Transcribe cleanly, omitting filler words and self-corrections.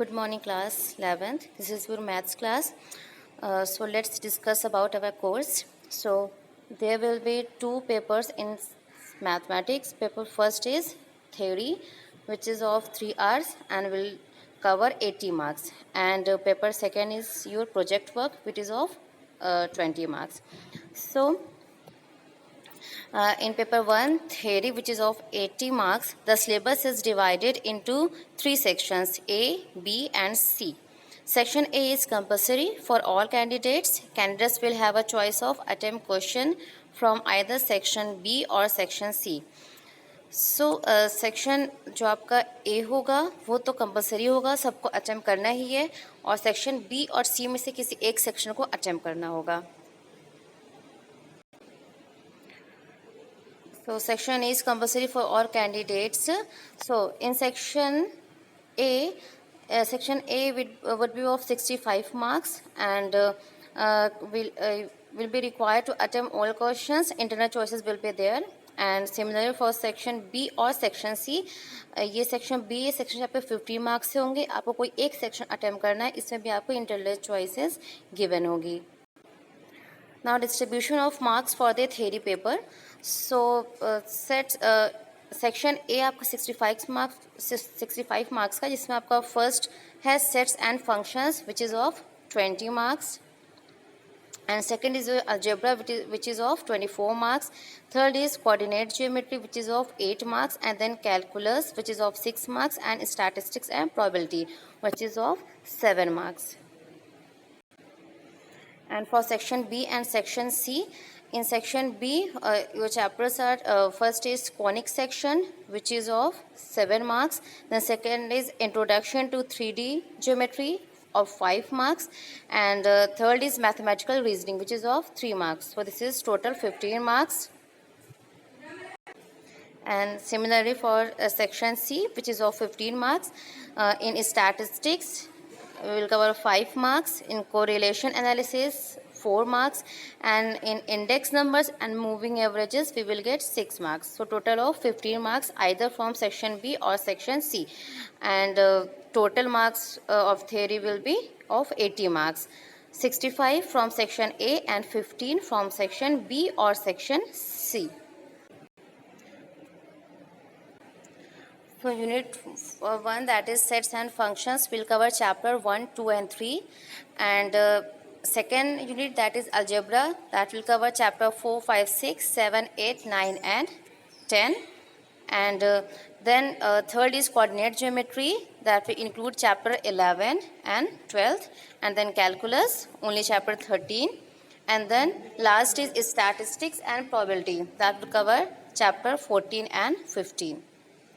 Good morning, class 11th. This is your maths class. So let's discuss about our course. So there will be two papers in mathematics. Paper first is theory, which is of 3 hours and will cover 80 marks. And paper second is your project work, which is of 20 marks. So in paper 1 theory, which is of 80 marks, the syllabus is divided into 3 sections, A, B and C. Section A is compulsory for all candidates. Candidates will have a choice of attempt question from either section B or section C. So section जो आपका ए होगा वो तो compulsory होगा, सबको attempt करना ही है, और सेक्शन बी और सी में से किसी एक सेक्शन को अटेम्प्ट करना होगा. So section A is compulsory for all candidates. So in section A would be of 65 marks and will be required to attempt all questions. Internal choices will be there. And similarly for section B or section C, ये section B ये section पे 50 marks से होंगे. आपको कोई एक section attempt करना है, इसमें भी आपको internal choices given होगी. Now distribution of marks for the theory paper. So section A आपका 65 मार्क्स का, जिसमें आपका फर्स्ट है sets and functions which is of 20 marks, and second is algebra which is of 24 marks. Third is coordinate geometry which is of 8 marks, and then calculus which is of 6 marks, and statistics and probability which is of 7 marks. And for section B and section C, in section B, your chapters are first is conic section which is of 7 marks. Then second is introduction to 3D geometry of 5 marks, and third is mathematical reasoning which is of 3 marks. So this is total 15 marks. And similarly for section C, which is of 15 marks, in statistics we will cover 5 marks, in correlation analysis 4 marks, and in index numbers and moving averages we will get 6 marks. So total of 15 marks either from section B or section C, and total marks of theory will be of 80 marks, 65 from section A and 15 from section B or section C. So unit 1, that is sets and functions, will cover chapter 1, 2 and 3, and second unit, that is algebra, that will cover chapter 4, 5, 6, 7, 8, 9 and 10, and then third is coordinate geometry, that will include chapter 11 and 12, and then calculus only chapter 13, and then last is statistics and probability, that will cover chapter 14 and 15.